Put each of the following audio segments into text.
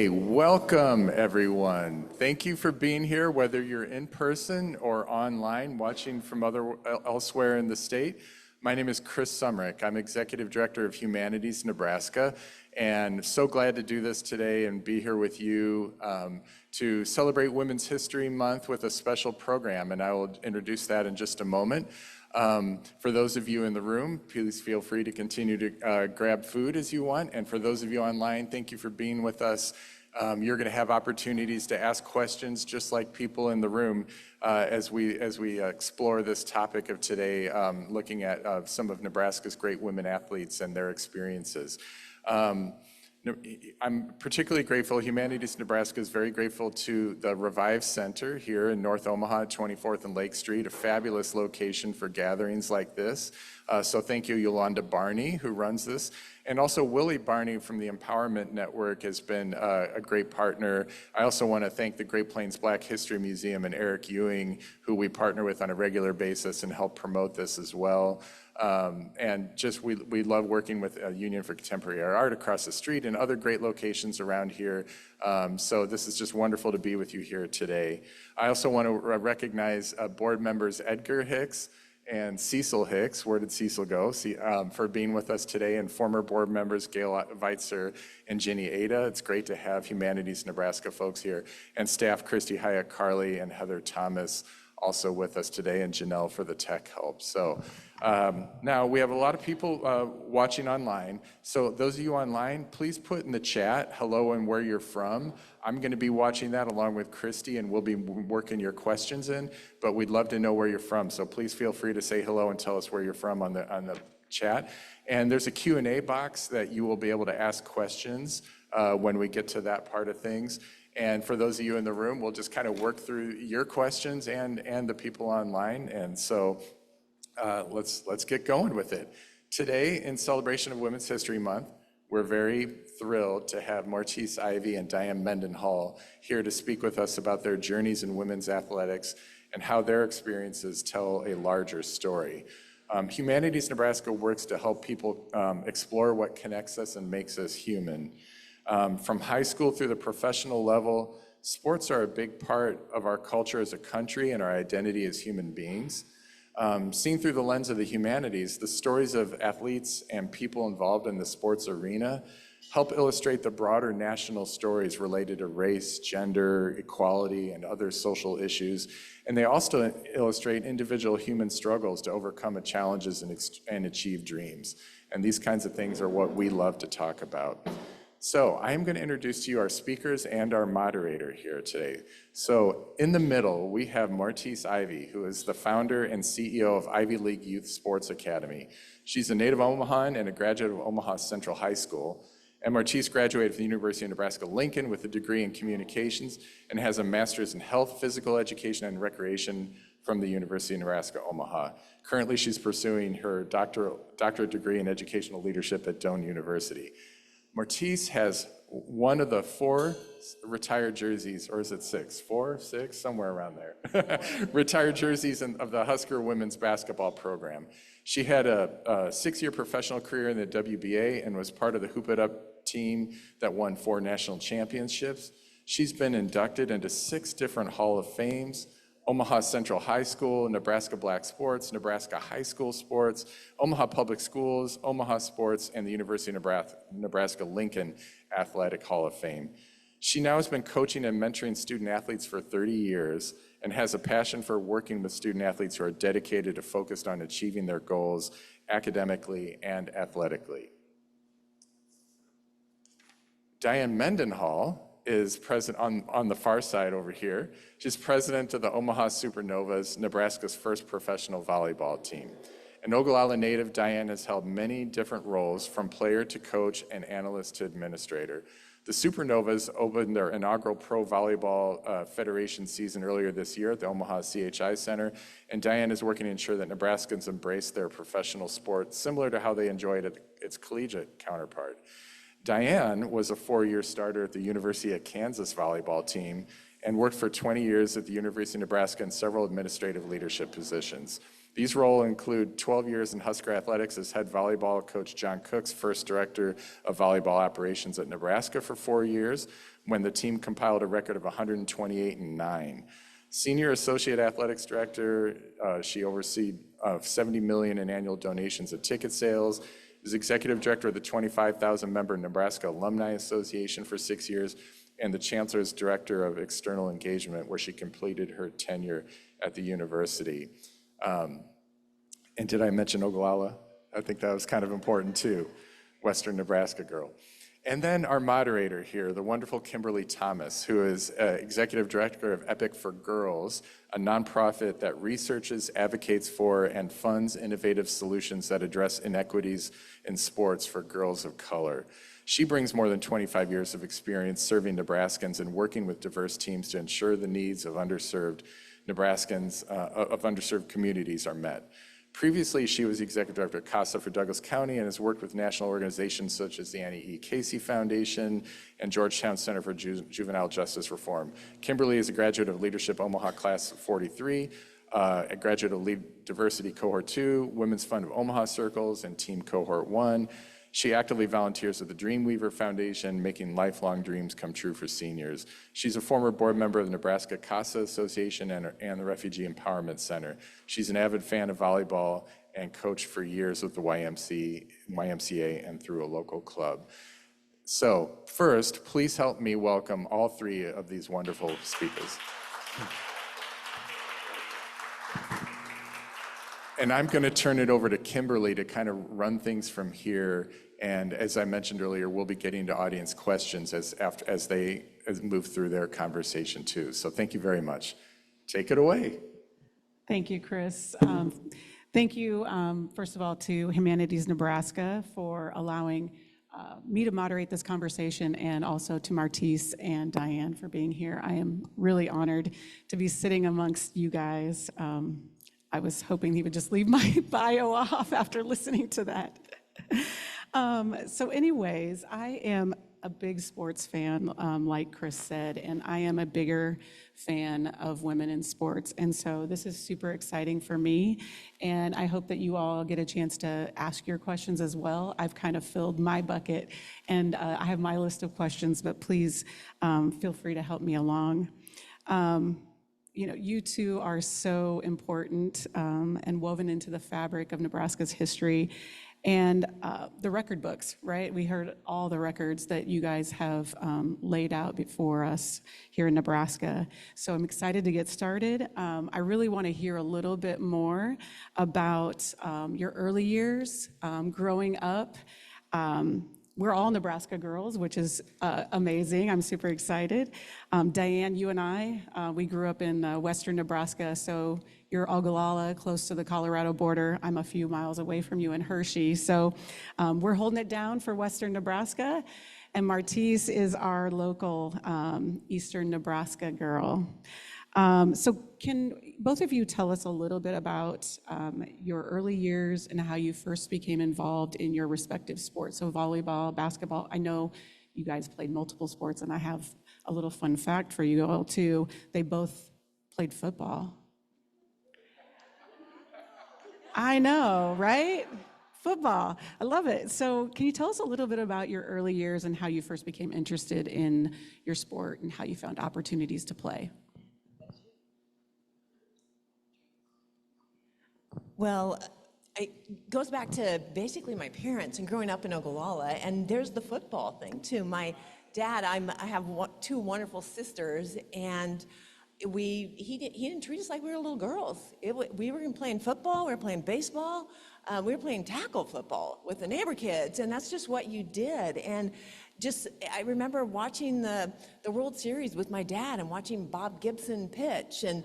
Okay, welcome everyone. Thank you for being here, whether you're in person or online watching from elsewhere in the state. My name is Chris Sumrick. I'm Executive Director of Humanities Nebraska, and so glad to do this today and be here with you to celebrate Women's History Month with a special program, and I will introduce that in just a moment. For those of you in the room, please feel free to continue to grab food as you want. And for those of you online, thank you for being with us. You're going to have opportunities to ask questions just like people in the room as we explore this topic of today, looking at some of Nebraska's great women athletes and their experiences. I'm particularly grateful, Humanities Nebraska is very grateful to the Revive Center here in North Omaha at 24th and Lake Street, a fabulous location for gatherings like this. So thank you, Yolanda Barney, who runs this. And also Willie Barney from the Empowerment Network has been a great partner. I also want to thank the Great Plains Black History Museum and Eric Ewing, who we partner with on a regular basis and help promote this as well. And just we love working with Union for Contemporary Art across the street and other great locations around here. So this is just wonderful to be with you here today. I also want to recognize board members Edgar Hicks and Cecil Hicks, where did Cecil go, for being with us today, and former board members Gail Weitzer and Ginny Ada. It's great to have Humanities Nebraska folks here, and staff Christy Hyatt Carley and Heather Thomas also with us today, and Janelle for the tech help. So now we have a lot of people watching online. So those of you online, please put in the chat hello and where you're from. I'm going to be watching that along with Christy, and we'll be working your questions in, but we'd love to know where you're from. So please feel free to say hello and tell us where you're from on the chat. And there's a Q&A box that you will be able to ask questions when we get to that part of things. And for those of you in the room, we'll just kind of work through your questions and the people online. And so let's get going with it. Today, in celebration of Women's History Month, we're very thrilled to have Mortice Ivy and Diane Mendenhall here to speak with us about their journeys in women's athletics and how their experiences tell a larger story. Humanities Nebraska works to help people explore what connects us and makes us human. From high school through the professional level, sports are a big part of our culture as a country and our identity as human beings. Seen through the lens of the humanities, the stories of athletes and people involved in the sports arena help illustrate the broader national stories related to race, gender, equality, and other social issues. And they also illustrate individual human struggles to overcome challenges and achieve dreams. And these kinds of things are what we love to talk about. So I'm going to introduce to you our speakers and our moderator here today. So in the middle, we have Mortice Ivy, who is the founder and CEO of Ivy League Youth Sports Academy. She's a native Omahan and a graduate of Omaha Central High School. And Mortice graduated from the University of Nebraska-Lincoln with a degree in communications and has a master's in health, physical education, and recreation from the University of Nebraska-Omaha. Currently, she's pursuing her doctorate degree in educational leadership at Doane University. Mortice has one of the 4 retired jerseys, or is it 6? 4, 6, somewhere around there. Retired jerseys of the Husker women's basketball program. She had a 6-year professional career in the WBA and was part of the Hoop It Up team that won 4 national championships. She's been inducted into 6 different Hall of Fames: Omaha Central High School, Nebraska Black Sports, Nebraska High School Sports, Omaha Public Schools, Omaha Sports, and the University of Nebraska-Lincoln Athletic Hall of Fame. She now has been coaching and mentoring student athletes for 30 years and has a passion for working with student athletes who are dedicated to focused on achieving their goals academically and athletically. Diane Mendenhall is president on the far side over here. She's president of the Omaha Supernovas, Nebraska's first professional volleyball team. An Ogallala native, Diane has held many different roles, from player to coach and analyst to administrator. The Supernovas opened their inaugural Pro Volleyball Federation season earlier this year at the Omaha CHI Center, and Diane is working to ensure that Nebraskans embrace their professional sport similar to how they enjoy it at its collegiate counterpart. Diane was a 4-year starter at the University of Kansas volleyball team and worked for 20 years at the University of Nebraska in several administrative leadership positions. These roles include 12 years in Husker Athletics as head volleyball coach John Cook's first director of volleyball operations at Nebraska for 4 years, when the team compiled a record of 128-9. Senior Associate Athletics Director, she overseed $70 million in annual donations of ticket sales, is Executive Director of the 25,000-member Nebraska Alumni Association for 6 years, and the Chancellor's Director of External Engagement, where she completed her tenure at the university. And did I mention Ogallala? I think that was kind of important too, Western Nebraska girl. And then our moderator here, the wonderful Kimberly Thomas, who is Executive Director of Epic for Girls, a nonprofit that researches, advocates for, and funds innovative solutions that address inequities in sports for girls of color. She brings more than 25 years of experience serving Nebraskans and working with diverse teams to ensure the needs of underserved Nebraskans, of underserved communities are met. Previously, she was the Executive Director at CASA for Douglas County and has worked with national organizations such as the Annie E. Casey Foundation and Georgetown Center for Juvenile Justice Reform. Kimberly is a graduate of Leadership Omaha Class 43, a graduate of Lead Diversity Cohort 2, Women's Fund of Omaha Circles, and Team Cohort 1. She actively volunteers at the Dreamweaver Foundation, making lifelong dreams come true for seniors. She's a former board member of the Nebraska CASA Association and the Refugee Empowerment Center. She's an avid fan of volleyball and coached for years with the YMCA and through a local club. So first, please help me welcome all three of these wonderful speakers. And I'm going to turn it over to Kimberly to kind of run things from here. And as I mentioned earlier, we'll be getting to audience questions as they move through their conversation too. So thank you very much. Take it away. Thank you, Chris. Thank you, first of all, to Humanities Nebraska for allowing me to moderate this conversation, and also to Martise and Diane for being here. I am really honored to be sitting amongst you guys. I was hoping he would just leave my bio off after listening to that. So anyways, I am a big sports fan, like Chris said, and I am a bigger fan of women in sports. And so this is super exciting for me, and I hope that you all get a chance to ask your questions as well. I've kind of filled my bucket, and I have my list of questions, but please feel free to help me along. You know, you two are so important and woven into the fabric of Nebraska's history. And the record books, right? We heard all the records that you guys have laid out before us here in Nebraska. So I'm excited to get started. I really want to hear a little bit more about your early years growing up. We're all Nebraska girls, which is amazing. I'm super excited. Diane, you and I, we grew up in western Nebraska, so you're Ogallala, close to the Colorado border. I'm a few miles away from you in Hershey. So we're holding it down for western Nebraska. And Martise is our local eastern Nebraska girl. So can both of you tell us a little bit about your early years and how you first became involved in your respective sports? So volleyball, basketball. I know you guys played multiple sports, and I have a little fun fact for you all too. They both played football. I know, right? Football. I love it. So can you tell us a little bit about your early years and how you first became interested in your sport and how you found opportunities to play? Well, it goes back to basically my parents and growing up in Ogallala, and there's the football thing too. My dad, I have two wonderful sisters, and he didn't treat us like we were little girls. We were playing football, we were playing baseball, we were playing tackle football with the neighbor kids, and that's just what you did. And I remember watching the World Series with my dad and watching Bob Gibson pitch and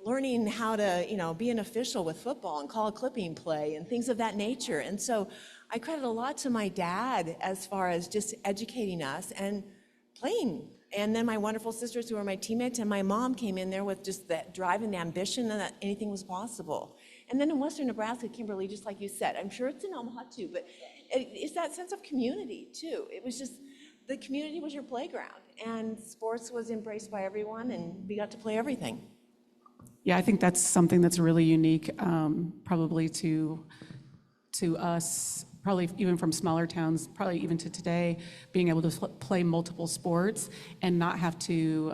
learning how to, be an official with football and call a clipping play and things of that nature. And so I credit a lot to my dad as far as just educating us and playing. And then my wonderful sisters who were my teammates, and my mom came in there with just that drive and ambition and that anything was possible. And then in western Nebraska, Kimberly, just like you said, I'm sure it's in Omaha too, but it's that sense of community too. It was just, the community was your playground, and sports was embraced by everyone, and we got to play everything. Yeah, I think that's something that's really unique, probably to us, probably even from smaller towns, probably even to today, being able to play multiple sports and not have to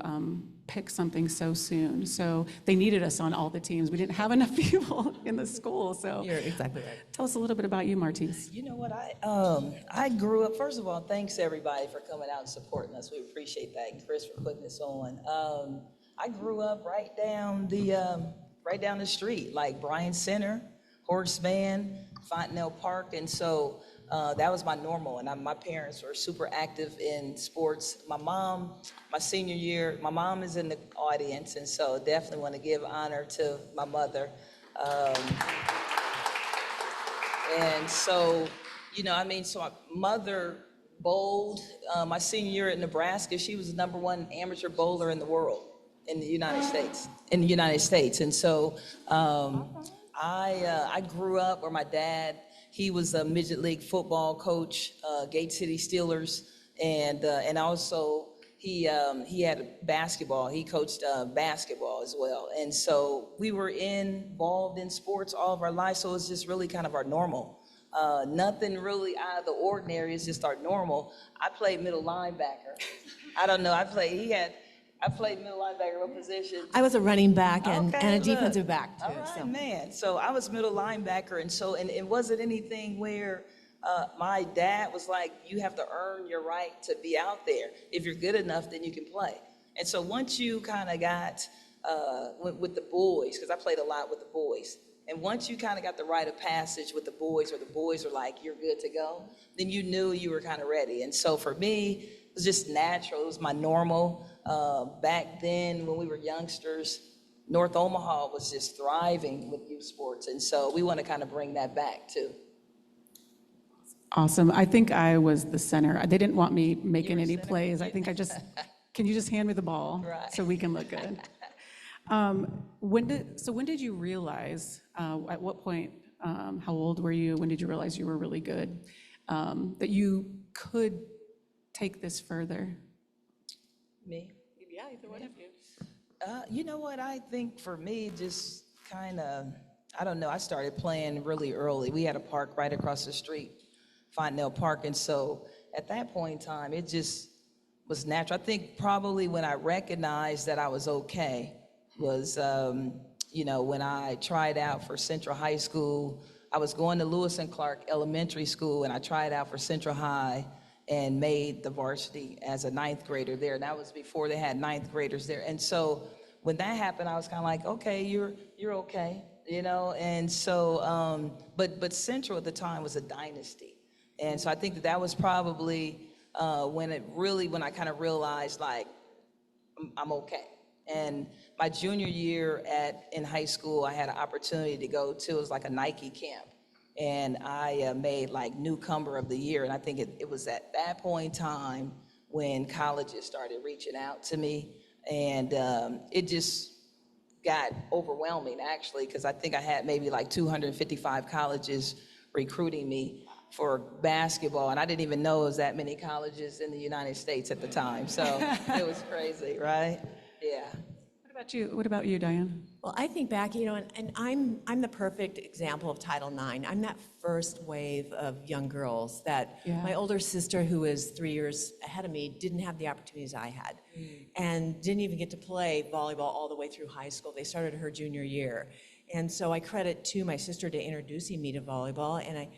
pick something so soon. So they needed us on all the teams. We didn't have enough people in the school. So You're exactly right. tell us a little bit about you, Martise. You know what, I grew up, first of all, thanks everybody for coming out and supporting us. We appreciate that, and Chris for putting this on. I grew up right down the street, like Bryan Center, Horace Mann, Fontenelle Park, and so that was my normal, and my parents were super active in sports. My mom, my senior year, my mom is in the audience, and so definitely want to give honor to my mother. And so, so my mother bowled my senior year at Nebraska. She was the #1 amateur bowler in the world, in the United States. And so I grew up where my dad, he was a midget league football coach, Gate City Steelers, and also he had basketball. He coached basketball as well. And so we were involved in sports all of our lives. So it's just really kind of our normal. Nothing really out of the ordinary. It's just our normal. I played middle linebacker. I don't know. I played middle linebacker. What position? I was a running back and Okay, a look. defensive back too. All right, So. man. So I was middle linebacker, and it wasn't anything where my dad was like, you have to earn your right to be out there. If you're good enough, then you can play. And so once you kind of got with the boys, because I played a lot with the boys, and once you kind of got the rite of passage with the boys, where the boys were like, you're good to go, then you knew you were kind of ready. And so for me, it was just natural. It was my normal. Back then, when we were youngsters, North Omaha was just thriving with youth sports. And so we want to kind of bring that back too. Awesome. I think I was the center. They didn't want me making any plays. I think can you just hand me the ball Right. so we can look good? When did you realize, at what point, how old were you? When did you realize you were really good, that you could take this further? Me? Yeah, either one of you. You know what? I think for me, just kind of, I don't know, I started playing really early. We had a park right across the street, Fontenelle Park, and so at that point in time, it just was natural. I think probably when I recognized that I was okay was, when I tried out for Central High School. I was going to Lewis and Clark Elementary School, and I tried out for Central High and made the varsity as a 9th grader there. And that was before they had 9th graders there. And so when that happened, I was kind of like, okay, you're okay, And so, but Central at the time was a dynasty. And so I think that was probably when I kind of realized, like, I'm okay. And my junior year in high school, I had an opportunity to go to, it was like a Nike camp. And I made like newcomer of the year. And I think it was at that point in time when colleges started reaching out to me. And it just got overwhelming, actually, because I think I had maybe like 255 colleges recruiting me for basketball. And I didn't even know it was that many colleges in the United States at the time. So it was crazy, right? Yeah. What about you, Diane? Well, I think back, and I'm the perfect example of Title IX. I'm that first wave of young girls that my older sister, who was 3 years ahead of me, didn't have the opportunities I had, and didn't even get to play volleyball all the way through high school. They started her junior year, and so I credit to my sister to introducing me to volleyball. And I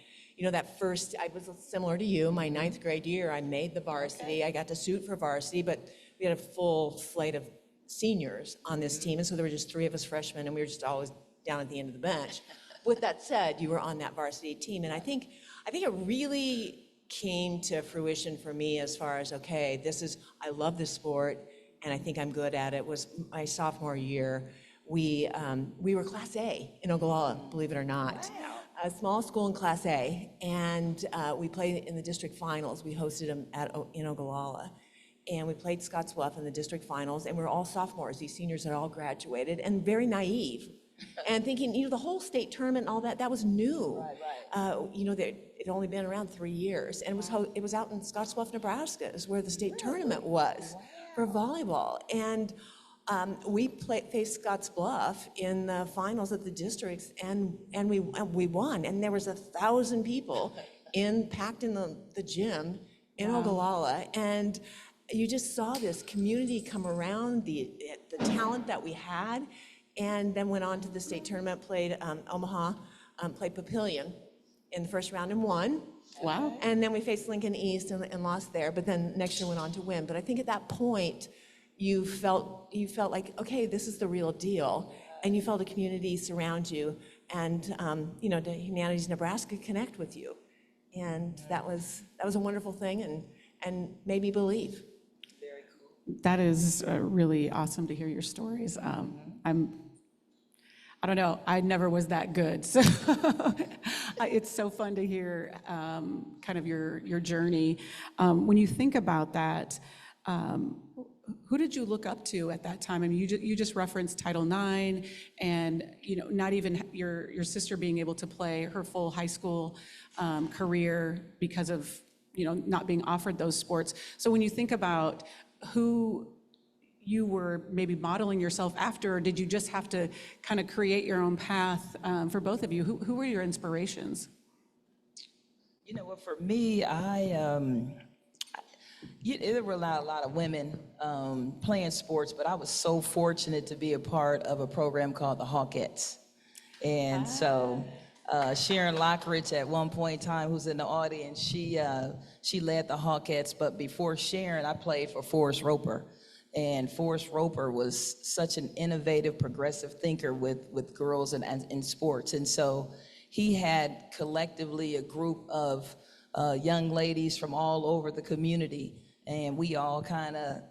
was similar to you. My 9th grade year, I made the varsity. I got to suit for varsity, but we had a full slate of seniors on this team, and so there were just 3 of us freshmen, and we were just always down at the end of the bench. With that said, you were on that varsity team, and I think it really came to fruition for me as far as, okay, I love this sport, and I think I'm good at it. Was my sophomore year. We were Class A in Ogallala, believe it or not. Wow. A small school in Class A, and we played in the district finals. We hosted them in Ogallala. And we played Scottsbluff in the district finals, and we were all sophomores. These seniors had all graduated, and very naive, and thinking, the whole state tournament and all that was new. Right. It only been around 3 years, and it was out in Scottsbluff, Nebraska, is where the state tournament was for volleyball. And faced Scotts Bluff in the finals of the districts, and we won. And there was 1,000 people packed in the gym in Ogallala, and you just saw this community come around, the talent that we had, and then went on to the state tournament, played Omaha, played Papillion in the first round and won. Wow. And then we faced Lincoln East and lost there, but then next year went on to win. But I think at that point, you felt like, okay, this is the real deal, and you felt a community surround you, and the Humanities Nebraska connect with you, and that was a wonderful thing, and made me believe. Very cool. That is really awesome to hear your stories. I don't know, I never was that good, so it's so fun to hear kind of your journey. When you think about that, who did you look up to at that time? I mean, you just referenced Title IX, and not even your sister being able to play her full high school career because of not being offered those sports. So when you think about who you were maybe modeling yourself after, or did you just have to kind of create your own path for both of you? Who were your inspirations? You know what, for me, there were a lot of women playing sports, but I was so fortunate to be a part of a program called the Hawkettes. And so Sharon Lockridge at one point in time, who's in the audience, she led the Hawkettes, but before Sharon, I played for Forrest Roper. And Forrest Roper was such an innovative, progressive thinker with girls in sports. And so he had collectively a group of young ladies from all over the community. And we all kind of,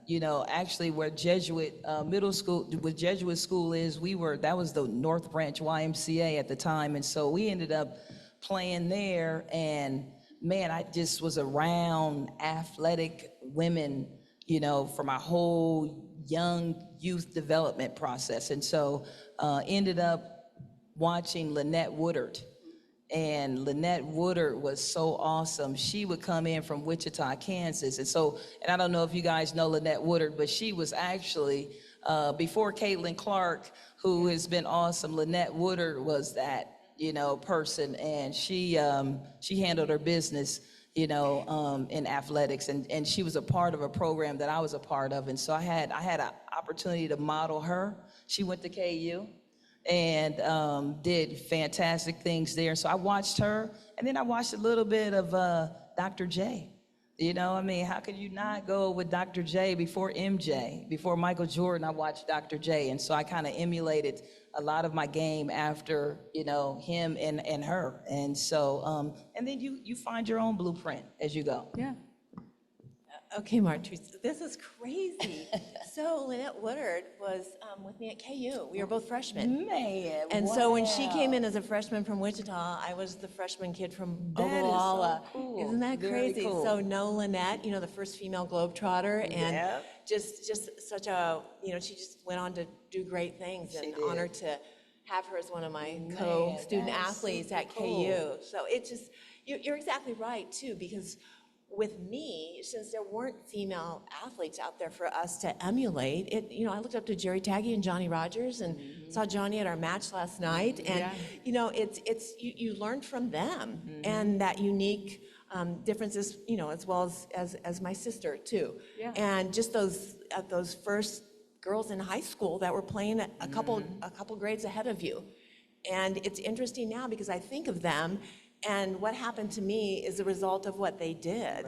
actually where Jesuit middle school, where Jesuit school is, that was the North Branch YMCA at the time. And so we ended up playing there. And man, I just was around athletic women, for my whole young youth development process. And so ended up watching Lynette Woodard. And Lynette Woodard was so awesome. She would come in from Wichita, Kansas. And I don't know if you guys know Lynette Woodard, but she was actually, before Caitlin Clark, who has been awesome, Lynette Woodard was that, person. And she handled her business, in athletics. And she was a part of a program that I was a part of. And so I had an opportunity to model her. She went to KU. And did fantastic things there. So I watched her, and then I watched a little bit of Dr. J. How could you not go with Dr. J before MJ? Before Michael Jordan, I watched Dr. J. And so I kind of emulated a lot of my game after, him and her. And so, and then you find your own blueprint as you go. Yeah. Okay, Martrice, this is crazy. So Lynette Woodard was with me at KU. We were both freshmen. Man, And so when she came in as a freshman from Wichita, I was the freshman kid from Ogallala. That is so cool. Isn't that Very crazy? cool. So know Lynette, the first female Globetrotter, and just such a, she just went on to do great things, and honored to have her as one of my co-student athletes at KU. So it's just, you're exactly right too, because with me, since there weren't female athletes out there for us to emulate, I looked up to Jerry Taggy and Johnny Rogers, and saw Johnny at our match last night, and you learned from them, and that unique differences, as well as my sister too, and just those first girls in high school that were playing a couple grades ahead of you, and it's interesting now because I think of them. And what happened to me is the result of what they did.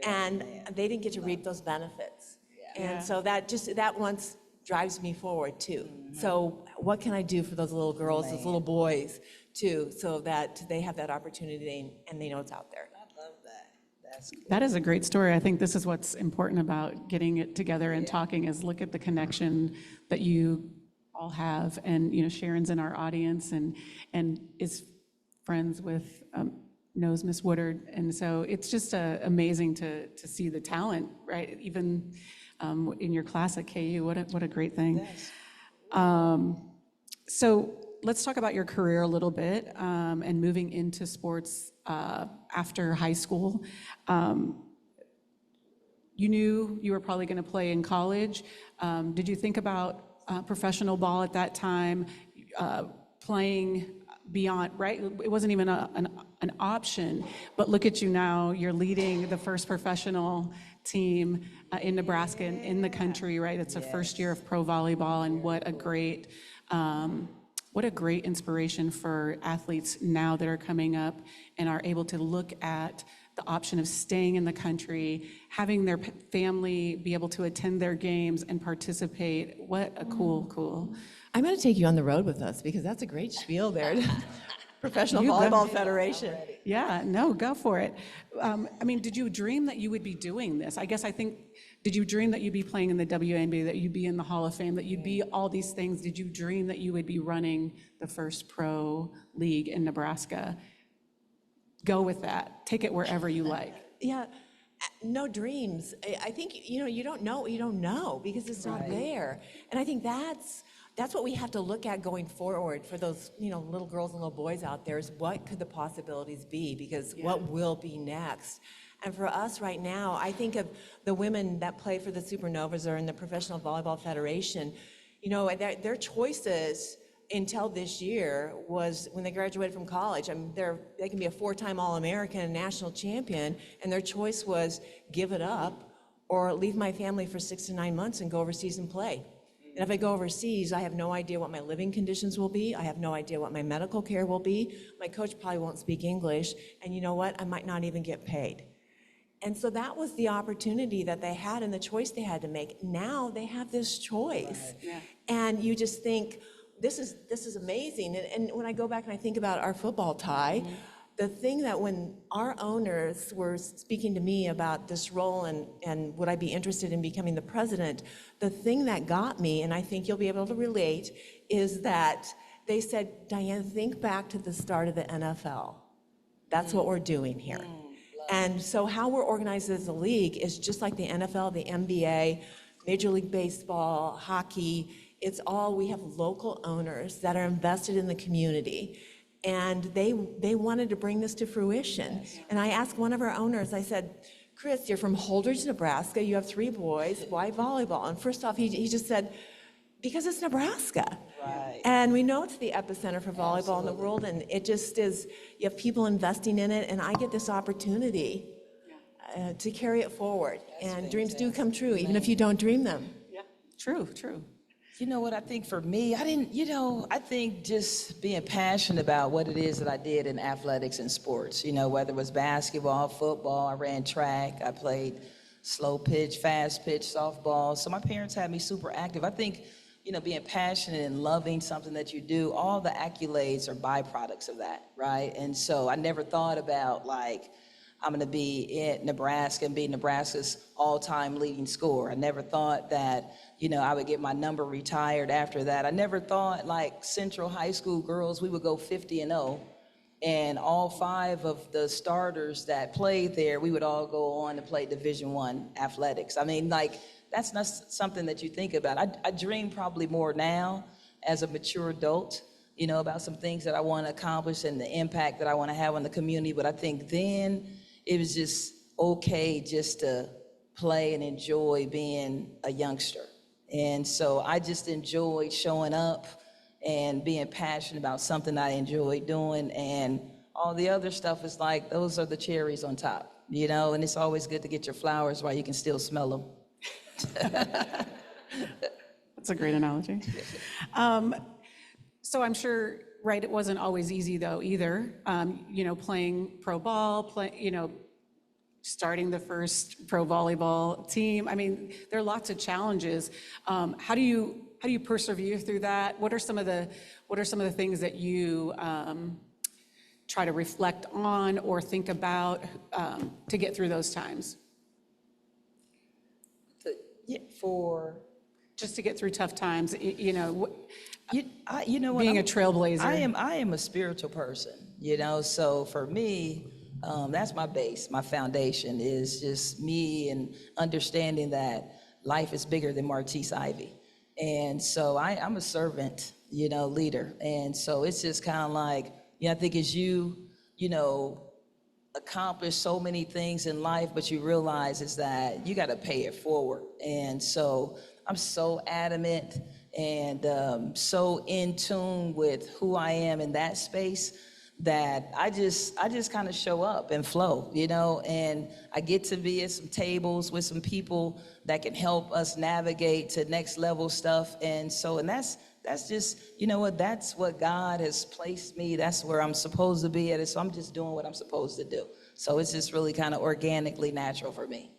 And they didn't get to reap those benefits. And so that once drives me forward too. So what can I do for those little girls, those little boys too, so that they have that opportunity and they know it's out there. I love that. That's cool. That is a great story. I think this is what's important about getting it together and talking, is look at the connection that you all have. And Sharon's in our audience and is friends with, knows Miss Woodard. And so it's just amazing to see the talent, right? Even in your class at KU, what a great thing. Yes. So let's talk about your career a little bit, and moving into sports after high school. you knew you were probably going to play in college. Did you think about professional ball at that time, playing beyond, right? It wasn't even an option, but look at you now. You're leading the first professional team in Nebraska and in the country, right? It's the first year of pro volleyball, and what a great inspiration for athletes now that are coming up and are able to look at the option of staying in the country, having their family be able to attend their games and participate. What a cool. I'm going to take you on the road with us because that's a great spiel there. Professional You go. Volleyball Federation. Yeah, no, go for it. I mean, did you dream that you would be doing this? Did you dream that you'd be playing in the WNBA, that you'd be in the Hall of Fame, that you'd be all these things? Did you dream that you would be running the first pro league in Nebraska? Go with that. Take it wherever you like. Yeah, no dreams. I think, you don't know what you don't know because it's not there. And I think that's what we have to look at going forward for those, little girls and little boys out there is what could the possibilities be, because what will be next? And for us right now, I think of the women that play for the Supernovas or in the Professional Volleyball Federation, their choices until this year was when they graduated from college. I mean, they can be a 4-time All-American and national champion, and their choice was give it up or leave my family for 6 to 9 months and go overseas and play. And if I go overseas, I have no idea what my living conditions will be. I have no idea what my medical care will be. My coach probably won't speak English. And you know what? I might not even get paid. And so that was the opportunity that they had and the choice they had to make. Now they have this choice. Right. Yeah. And you just think, this is amazing. And when I go back and I think about our football tie, the thing that when our owners were speaking to me about this role and would I be interested in becoming the president, the thing that got me, and I think you'll be able to relate, is that they said, Diane, think back to the start of the NFL. That's what we're doing here. And so how we're organized as a league is just like the NFL, the NBA, Major League Baseball, hockey. It's all, we have local owners that are invested in the community. And they wanted to bring this to fruition. And I asked one of our owners, I said, Chris, you're from Holdridge, Nebraska. You have 3 boys. Why volleyball? And first off, he just said, because it's Nebraska. Right. And we know it's the epicenter for volleyball in the world. And it just is, you have people investing in it. And I get this opportunity to carry it forward. And dreams do come true, even if you don't dream them. Yeah, true. You know what, I think for me, I think just being passionate about what it is that I did in athletics and sports, whether it was basketball, football, I ran track, I played slow pitch, fast pitch, softball. So my parents had me super active. I think, being passionate and loving something that you do, all the accolades are byproducts of that, right? And so I never thought about I'm going to be in Nebraska and be Nebraska's all-time leading scorer. I never thought that, I would get my number retired after that. I never thought Central High School girls, we would go 50-0, and all 5 of the starters that played there, we would all go on to play Division I athletics. I mean, that's not something that you think about. I dream probably more now as a mature adult, about some things that I want to accomplish and the impact that I want to have on the community. But I think then it was just okay just to play and enjoy being a youngster. And so I just enjoyed showing up and being passionate about something I enjoy doing. And all the other stuff is those are the cherries on top, and it's always good to get your flowers while you can still smell them. That's a great analogy. So I'm sure, right, it wasn't always easy though either. Playing pro ball, starting the first pro volleyball team. I mean, there are lots of challenges. How do you persevere through that? What are some of the things that you try to reflect on or think about to get through those times? Just to get through tough times, what, being a trailblazer. I am a spiritual person, so for me, that's my base, my foundation is just me and understanding that life is bigger than Martise Ivy. And so I'm a servant, leader. And so it's just kind of I think as you, accomplish so many things in life, but you realize is that you got to pay it forward. And so I'm so adamant and so in tune with who I am in that space that I just kind of show up and flow, you know, and I get to be at some tables with some people that can help us navigate to next level stuff. And so, and that's just, you know what, that's what God has placed me. That's where I'm supposed to be at it. So I'm just doing what I'm supposed to do. So it's just really kind of organically natural for me.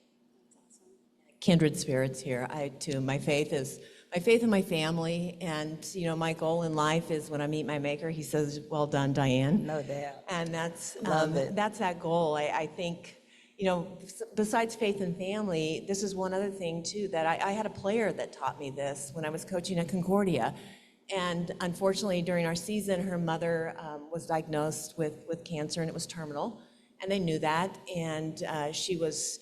Kindred spirits here. I too, my faith in my family, and you know, my goal in life is when I meet my maker, he says, "Well done, Diane." No doubt. And that's Love it. that's that goal. I think, you know, besides faith and family, this is one other thing too that I had a player that taught me this when I was coaching at Concordia, and unfortunately during our season, her mother was diagnosed with cancer and it was terminal. And they knew that, and she was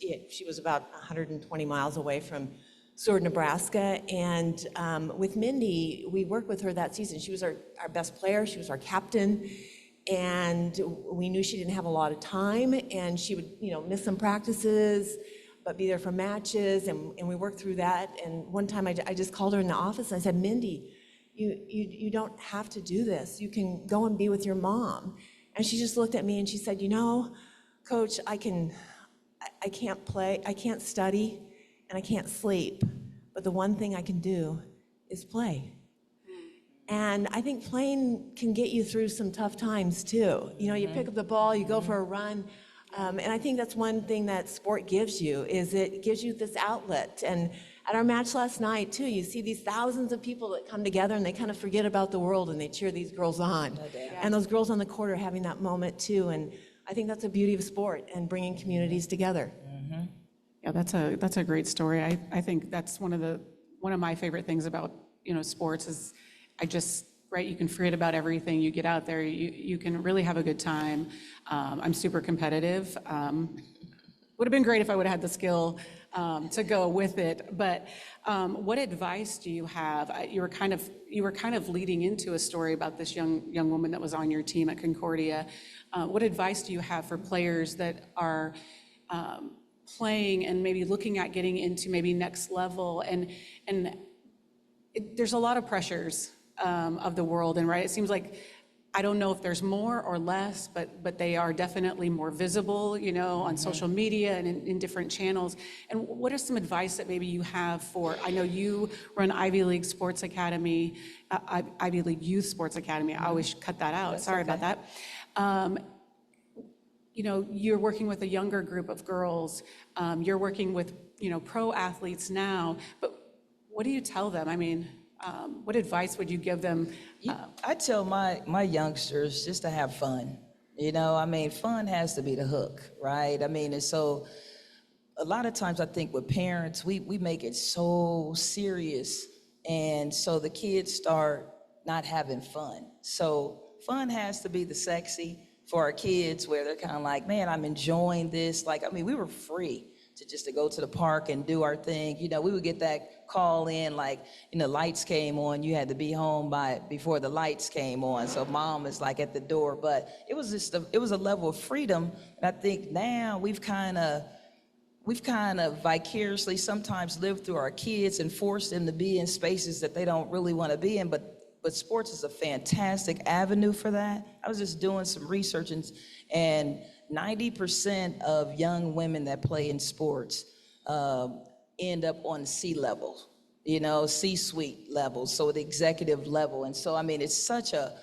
about 120 miles away from Seward, Nebraska. And with Mindy, we worked with her that season. She was our best player. She was our captain, and we knew she didn't have a lot of time, and she would, you know, miss some practices, but be there for matches. And we worked through that. And one time, I just called her in the office and I said, "Mindy, you don't have to do this. You can go and be with your mom." And she just looked at me and she said, "You know, Coach, I can't play, I can't study, and I can't sleep, but the one thing I can do is play." And I think playing can get you through some tough times too. You know, you pick up the ball, you go for a run, and I think that's one thing that sport gives you, is it gives you this outlet. And at our match last night too, you see these thousands of people that come together and they kind of forget about the world and they cheer these girls on. And those girls on the court are having that moment too. And I think that's the beauty of sport and bringing communities together. Yeah, that's a great story. I think that's one of my favorite things about, you know, sports is right, you can forget about everything. You get out there, you can really have a good time. I'm super competitive. Would have been great if I would have had the skill to go with it. But what advice do you have? You were kind of leading into a story about this young woman that was on your team at Concordia. What advice do you have for players that are playing and maybe looking at getting into maybe next level? And there's a lot of pressures of the world, and right, it seems like, I don't know if there's more or less, but they are definitely more visible, you know, on social media and in different channels. And what are some advice that maybe you have for, I know you run Ivy League Sports Academy, Ivy League Youth Sports Academy. I always cut that out. Sorry about that. You know, you're working with a younger group of girls. You're working with, you know, pro athletes now, but what do you tell them? I mean, what advice would you give them? I tell my youngsters just to have fun. You know, I mean, fun has to be the hook, right? I mean, and so a lot of times I think with parents, we make it so serious, and so the kids start not having fun. So fun has to be the sexy for our kids, where they're kind of like, man, I'm enjoying this. Like, I mean, we were free to go to the park and do our thing. You know, we would get that call in, like, you know, lights came on, you had to be home before the lights came on. So mom is like at the door, but it was a level of freedom. And I think now we've kind of vicariously sometimes lived through our kids and forced them to be in spaces that they don't really want to be in. But sports is a fantastic avenue for that. I was just doing some research, and 90% of young women that play in sports end up on C-level, you know, C-suite level, so the executive level. And so, I mean, it's such a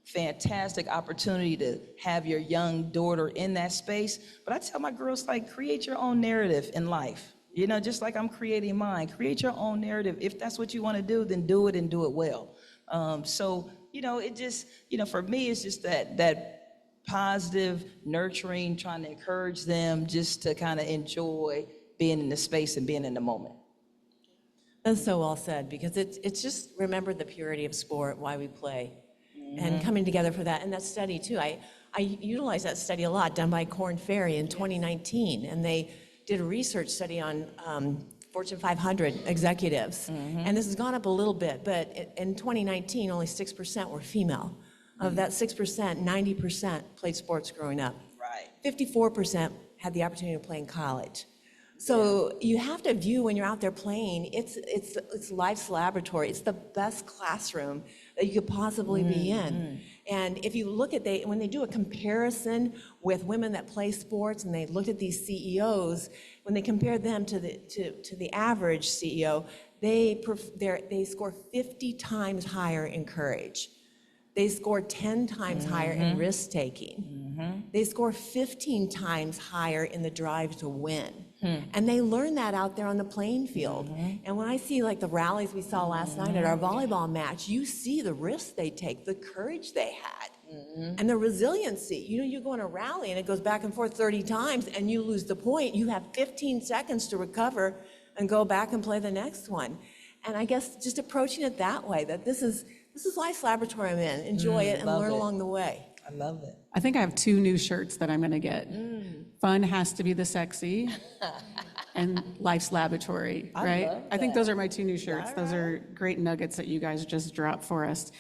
fantastic opportunity to have your young daughter in that space. But I tell my girls, like, create your own narrative in life. You know, just like I'm creating mine, create your own narrative. If that's what you want to do, then do it and do it well. So, you know, it just, you know, for me, it's just that positive, nurturing, trying to encourage them just to kind of enjoy being in the space and being in the moment. That's so well said, because it's just remember the purity of sport, why we play, and coming together for that. And that study too, I utilize that study a lot, done by Korn Ferry in 2019, and they did a research study on Fortune 500 executives, and this has gone up a little bit, but in 2019, only 6% were female. Of that 6%, 90% played sports growing up. Right. Right. 54% had the opportunity to play in college. So you have to view when you're out there playing, it's life's laboratory. It's the best classroom that you could possibly be in. And if you look at when they do a comparison with women that play sports, and they looked at these CEOs, when they compare them to the average CEO, they score 50 times higher in courage. They score 10 times higher in risk taking. They score 15 times higher in the drive to win. And they learn that out there on the playing field. And when I see like the rallies we saw last night at our volleyball match, you see the risks they take, the courage they had, and the resiliency. You know, you go in a rally and it goes back and forth 30 times and you lose the point. You have 15 seconds to recover and go back and play the next one. And I guess just approaching it that way, that this is life's laboratory I'm in. Enjoy it and love learn it. along the way. I love it. I think I have 2 new shirts that I'm going to get. Fun has to be the sexy, and life's laboratory, right? love I think that. those are my 2 new shirts. Those are great nuggets that you guys just dropped for us.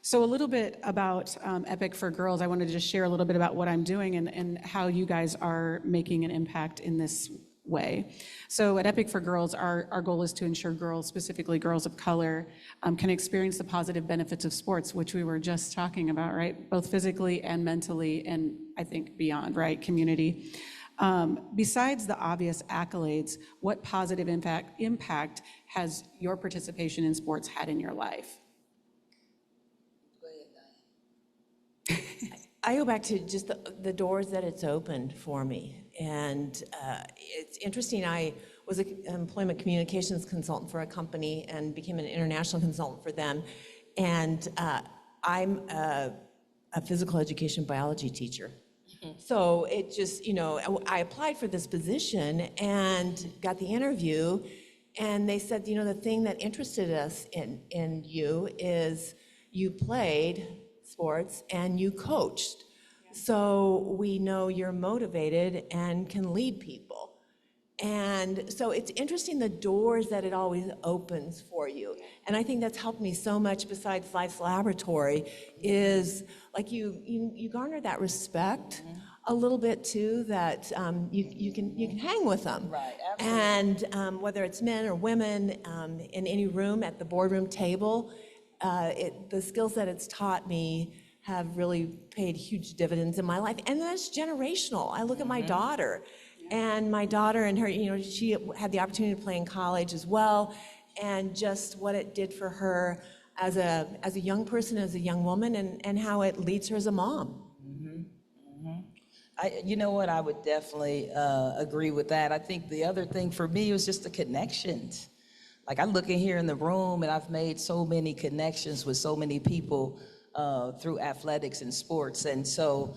So a little bit about Epic for Girls. I wanted to just share a little bit about what I'm doing and how you guys are making an impact in this way. So at Epic for Girls, our goal is to ensure girls, specifically girls of color, can experience the positive benefits of sports, which we were just talking about, right? Both physically and mentally, and I think beyond, right? Community. Besides the obvious accolades, what positive impact has your participation in sports had in your life? I go back to just the doors that it's opened for me. And it's interesting, I was an employment communications consultant for a company and became an international consultant for them. And I'm a physical education biology teacher. So it just, you know, I applied for this position and got the interview, and they said, you know, the thing that interested us in you is you played sports and you coached. So we know you're motivated and can lead people. And so it's interesting the doors that it always opens for you. And I think that's helped me so much besides Life's Laboratory is like you garner that respect a little bit too, that you can hang with them. Right, absolutely. And whether it's men or women in any room at the boardroom table, the skills that it's taught me have really paid huge dividends in my life. And that's generational. I look at my daughter, and my daughter and her, you know, she had the opportunity to play in college as well, and just what it did for her as a young person, as a young woman, and how it leads her as a mom. You know what, I would definitely agree with that. I think the other thing for me was just the connections. Like I look in here in the room and I've made so many connections with so many people through athletics and sports. And so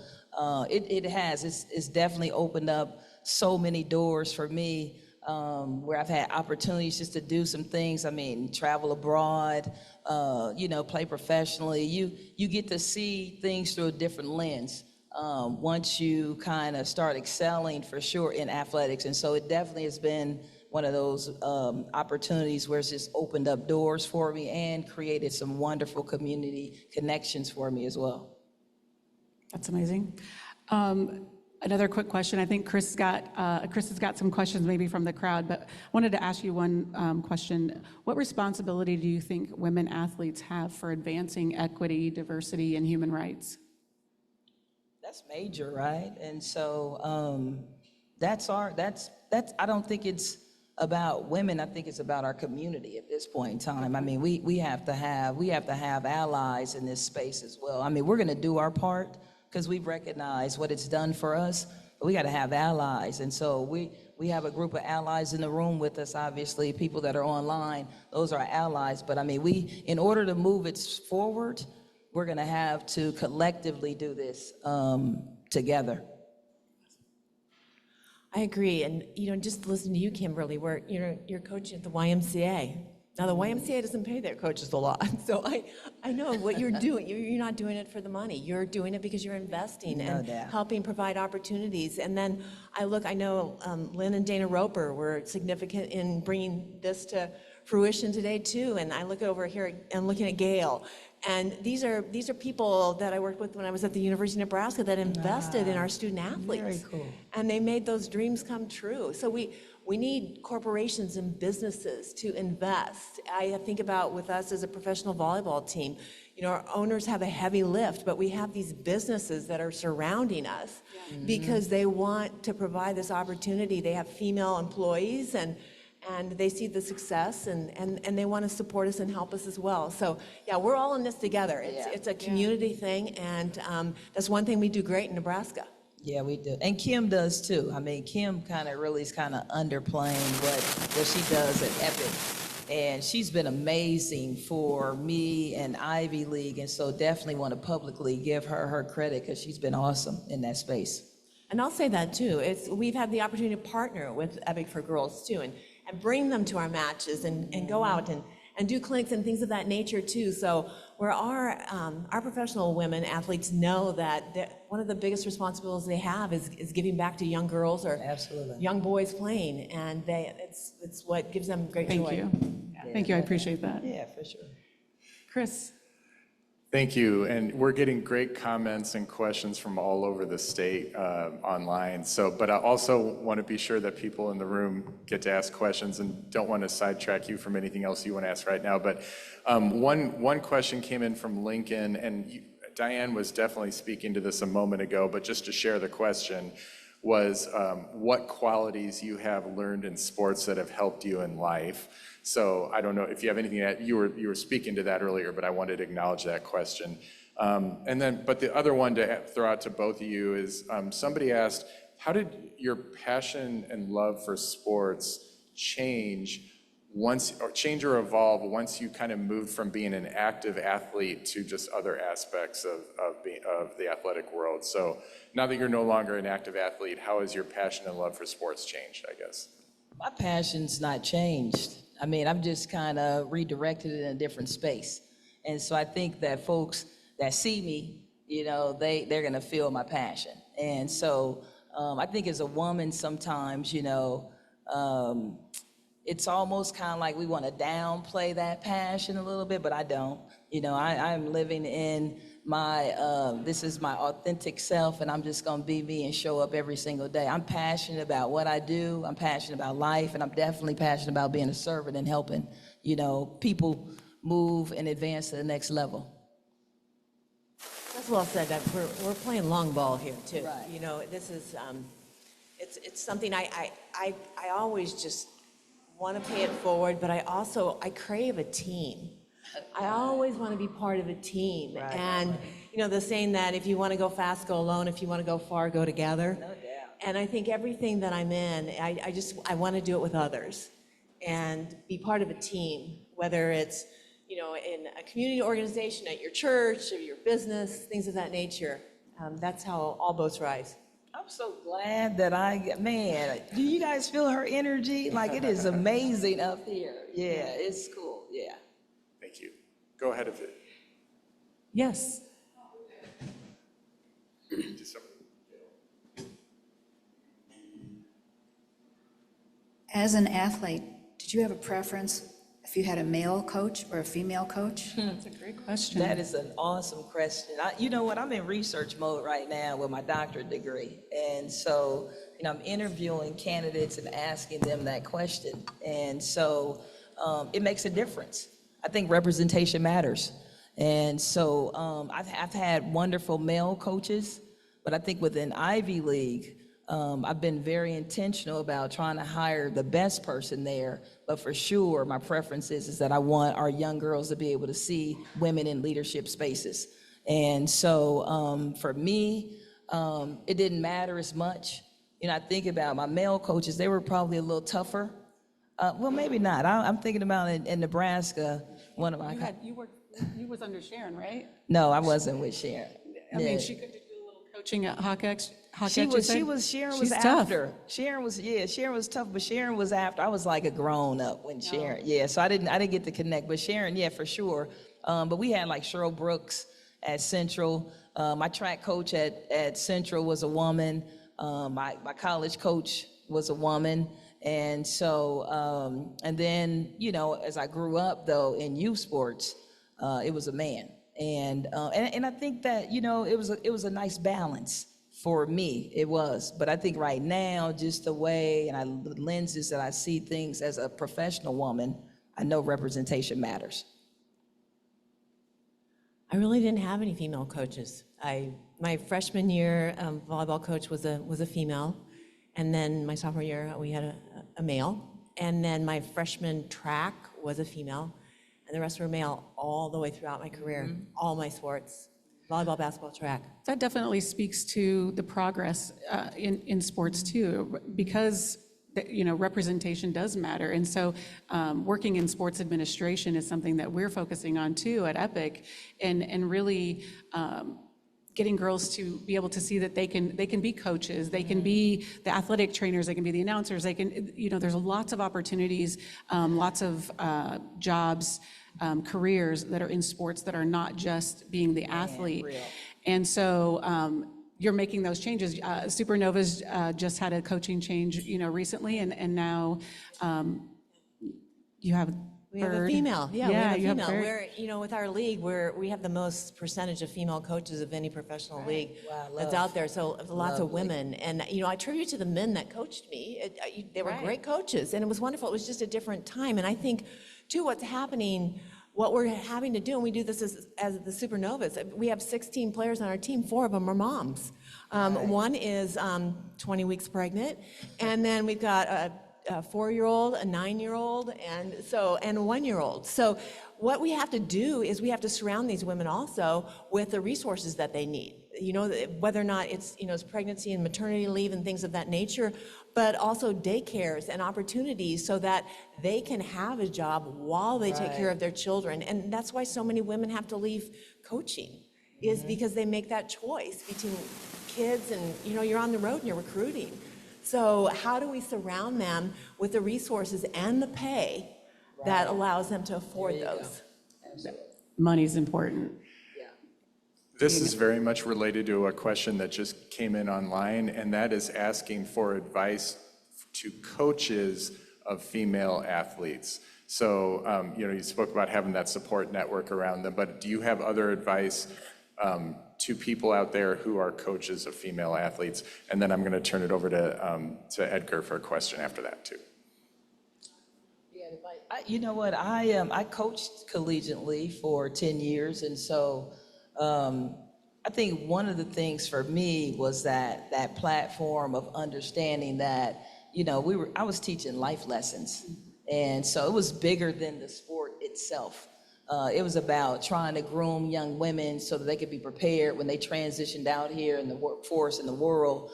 it's definitely opened up so many doors for me where I've had opportunities just to do some things. I mean, travel abroad, you know, play professionally. You get to see things through a different lens once you kind of start excelling for sure in athletics. And so it definitely has been one of those opportunities where it's just opened up doors for me and created some wonderful community connections for me as well. That's amazing. Another quick question. I think Chris has got some questions maybe from the crowd, but wanted to ask you one question. What responsibility do you think women athletes have for advancing equity, diversity, and human rights? That's major, right? And so I don't think it's about women. I think it's about our community at this point in time. I mean, we have to have allies in this space as well. I mean, we're going to do our part because we've recognized what it's done for us, but we got to have allies. And so we have a group of allies in the room with us, obviously, people that are online, those are our allies. But I mean, in order to move it forward, we're going to have to collectively do this together. I agree, and you know, just listen to you, Kimberly, where you're coaching at the YMCA. Now, the YMCA doesn't pay their coaches a lot, so I know what you're doing. You're not doing it for the money. You're doing it because you're investing and helping provide opportunities. And then I know Lynn and Dana Roper were significant in bringing this to fruition today too. And I look over here and looking at Gail. And these are people that I worked with when I was at the University of Nebraska that invested in our student athletes. Very cool. And they made those dreams come true. So we need corporations and businesses to invest. I think about with us as a professional volleyball team, you know, our owners have a heavy lift, but we have these businesses that are surrounding us because they want to provide this opportunity. They have female employees and they see the success and they want to support us and help us as well. So yeah, we're all in this together. It's a community thing, and that's one thing we do great in Nebraska. Yeah, we do. And Kim does too. I mean, Kim kind of really is kind of underplaying what she does at Epic. And she's been amazing for me and Ivy League. And so definitely want to publicly give her credit because she's been awesome in that space. And I'll say that too. We've had the opportunity to partner with Epic for Girls too, and bring them to our matches and go out and do clinics and things of that nature too. So where our professional women athletes know that one of the biggest responsibilities they have is giving back to young girls or Absolutely. young boys playing, and it's what gives them great joy. Thank you. Thank you, I appreciate that. Yeah, for sure. Chris? Thank you, and we're getting great comments and questions from all over the state online. So, but I also want to be sure that people in the room get to ask questions, and don't want to sidetrack you from anything else you want to ask right now. But one question came in from Lincoln, and Diane was definitely speaking to this a moment ago, but just to share the question was what qualities you have learned in sports that have helped you in life. So I don't know if you have anything that you were speaking to that earlier, but I wanted to acknowledge that question. But the other one to throw out to both of you is somebody asked, how did your passion and love for sports change or evolve once you kind of moved from being an active athlete to just other aspects of the athletic world? So now that you're no longer an active athlete, how has your passion and love for sports changed, I guess? My passion's not changed. I mean, I've just kind of redirected it in a different space. And so I think that folks that see me, you know, they're going to feel my passion. And so I think as a woman sometimes, you know, it's almost kind of like we want to downplay that passion a little bit, but I don't. You know, I'm living in this is my authentic self, and I'm just gonna be me and show up every single day. I'm passionate about what I do, I'm passionate about life, and I'm definitely passionate about being a servant and helping, you know, people move and advance to the next level. That's well said. That we're playing long ball here too. Right. You know, this is it's something I always just want to pay it forward, but I crave a team. I always want to be part of a team. Right, and you know, the saying that if you want to go fast, go alone. If you want to go far, go together. No doubt. And I think everything that I'm in, I want to do it with others and be part of a team, whether it's, you know, in a community organization, at your church, or your business, things of that nature. That's how all boats rise. I'm so glad that man, do you guys feel her energy? Like, it is amazing up here. Yeah, it's cool, yeah. Thank you. Go ahead if it. Yes. As an athlete, did you have a preference if you had a male coach or a female coach? That's a great question. That is an awesome question. You know what, I'm in research mode right now with my doctorate degree. And so, you know, I'm interviewing candidates and asking them that question. And so it makes a difference. I think representation matters. And so I've had wonderful male coaches, but I think within Ivy League, I've been very intentional about trying to hire the best person there. But for sure, my preference is that I want our young girls to be able to see women in leadership spaces. And so for me, it didn't matter as much. You know, I think about my male coaches, they were probably a little tougher. Well, maybe not. I'm thinking about in Nebraska, one of my. You was under Sharon, right? No, I wasn't with Sharon. I mean, she could do a little coaching at Hawkeye. Sharon was after. Sharon was tough, but Sharon was after. I was like a grown up when Sharon, so I didn't get to connect, but Sharon, for sure. But we had like Cheryl Brooks at Central. My track coach at Central was a woman. My college coach was a woman. And so, and then, you know, as I grew up though in youth sports, it was a man. And I think that, it was a nice balance for me. It was. But I think right now, just the way and the lenses that I see things as a professional woman, I know representation matters. I really didn't have any female coaches. My freshman year volleyball coach was a female, and then my sophomore year we had a male, and then my freshman track was a female, and the rest were male all the way throughout my career, all my sports, volleyball, basketball, track. That definitely speaks to the progress in sports too, because representation does matter. And so working in sports administration is something that we're focusing on too at Epic, and really getting girls to be able to see that they can be coaches, they can be the athletic trainers, they can be the announcers, they can, there's lots of opportunities, lots of jobs, careers that are in sports that are not just being the athlete. Real. And so you're making those changes. Supernovas just had a coaching change, recently, and now you have We have a Bird. female, yeah, we Yeah, have a you have female. Bird. We're, with our league, we have the most percentage of female coaches of any professional league Wow, that's love. out there, so lots of women. And, I attribute to the men that coached me. They were great coaches, and it was wonderful. It was just a different time. And I think, too, what's happening, what we're having to do, and we do this as the Supernovas, we have 16 players on our team, 4 of them are moms. One is 20 weeks pregnant, and then we've got a 4-year-old, a 9-year-old, and a 1-year-old. So what we have to do is we have to surround these women also with the resources that they need. Whether or not it's pregnancy and maternity leave and things of that nature, but also daycares and opportunities so that they can have a job while they take care of their children. And that's why so many women have to leave coaching, is because they make that choice between kids and you're on the road and you're recruiting. So how do we surround them with the resources and the pay that allows them to afford those? Money's important. This is very much related to a question that just came in online, and that is asking for advice to coaches of female athletes. So, you spoke about having that support network around them, but do you have other advice to people out there who are coaches of female athletes? And then I'm going to turn it over to Edgar for a question after that, too. You know what? I coached collegiately for 10 years, and so I think one of the things for me was that platform of understanding that I was teaching life lessons, and so it was bigger than the sport itself. It was about trying to groom young women so that they could be prepared when they transitioned out here in the workforce in the world,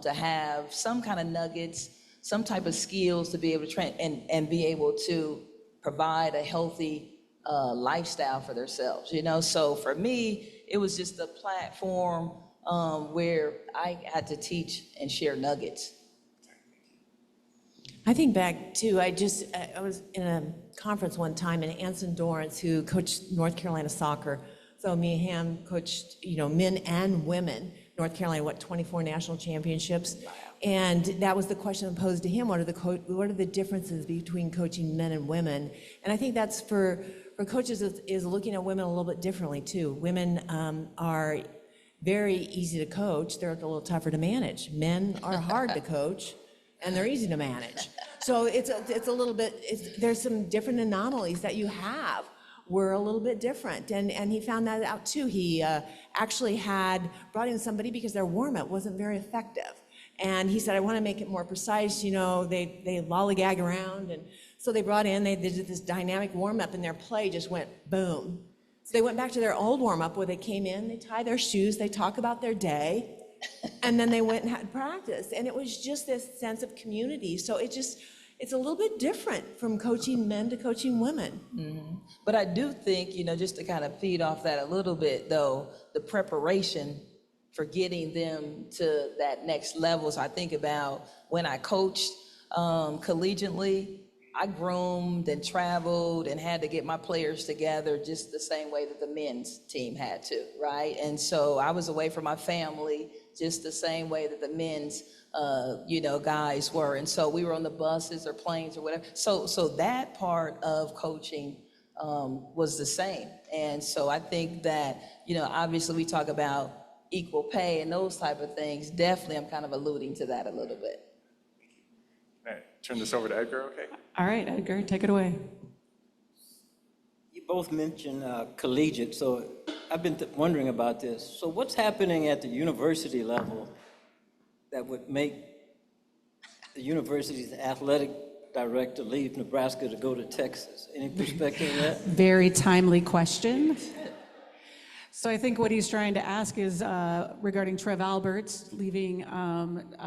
to have some kind of nuggets, some type of skills to be able to train and be able to provide a healthy lifestyle for themselves. So for me, it was just a platform where I had to teach and share nuggets. I think back to, I was in a conference one time, and Anson Dorrance, who coached North Carolina soccer, so me and him coached, men and women, North Carolina, 24 national championships. And that was the question posed to him, what are the differences between coaching men and women? And I think that's for coaches is looking at women a little bit differently too. Women are very easy to coach, they're a little tougher to manage. Men are hard to coach, and they're easy to manage. So it's a little bit, there's some different anomalies that you have. We're a little bit different, and he found that out too. He actually had brought in somebody because their warm-up wasn't very effective. And he said, I want to make it more precise, they lollygag around, and so they brought in, they did this dynamic warm-up, and their play just went boom. So they went back to their old warm-up where they came in, they tie their shoes, they talk about their day, and then they went and had practice. And it was just this sense of community. So it's a little bit different from coaching men to coaching women. Mm-hmm. But I do think, just to kind of feed off that a little bit, though, the preparation for getting them to that next level. So I think about when I coached collegiately, I groomed and traveled and had to get my players together just the same way that the men's team had to, right? And so I was away from my family just the same way that the men's guys were. And so we were on the buses or planes or whatever. So that part of coaching was the same. And so I think that, obviously we talk about equal pay and those type of things. Definitely, I'm kind of alluding to that a little bit. All right, turn this over to Edgar, okay? All right, Edgar, take it away. You both mentioned collegiate, so I've been wondering about this. So what's happening at the university level that would make the university's athletic director leave Nebraska to go to Texas? Any perspective of that? Very timely question. So I think what he's trying to ask is regarding Trev Alberts leaving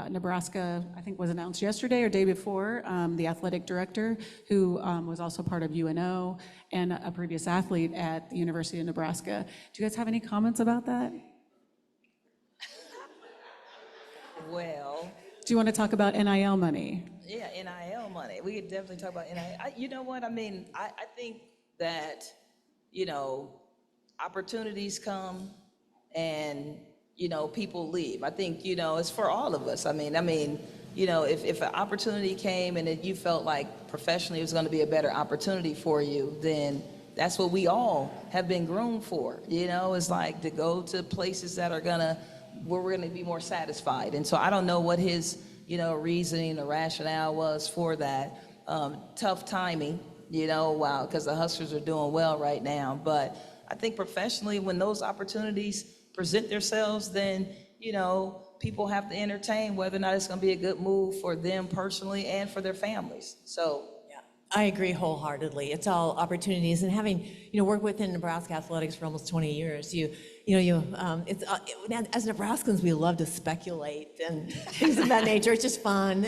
Nebraska, I think was announced yesterday or day before, the athletic director, who was also part of UNO and a previous athlete at the University of Nebraska. Do you guys have any comments about that? Well, Do you want to talk about NIL money? yeah, NIL money. We could definitely talk about NIL. You know what? I mean, I think that, opportunities come and, people leave. I think, it's for all of us. I mean, if an opportunity came and that you felt like professionally it was going to be a better opportunity for you, then that's what we all have been groomed for. It's like to go to places that are where we're going to be more satisfied. And so I don't know what his, reasoning or rationale was for that. Tough timing, wow, because the Huskers are doing well right now. But I think professionally, when those opportunities present themselves, then, people have to entertain whether or not it's going to be a good move for them personally and for their families. So, Yeah, I agree wholeheartedly. It's all opportunities, and having worked within Nebraska athletics for almost 20 years, as Nebraskans we love to speculate and things of that nature. It's just fun.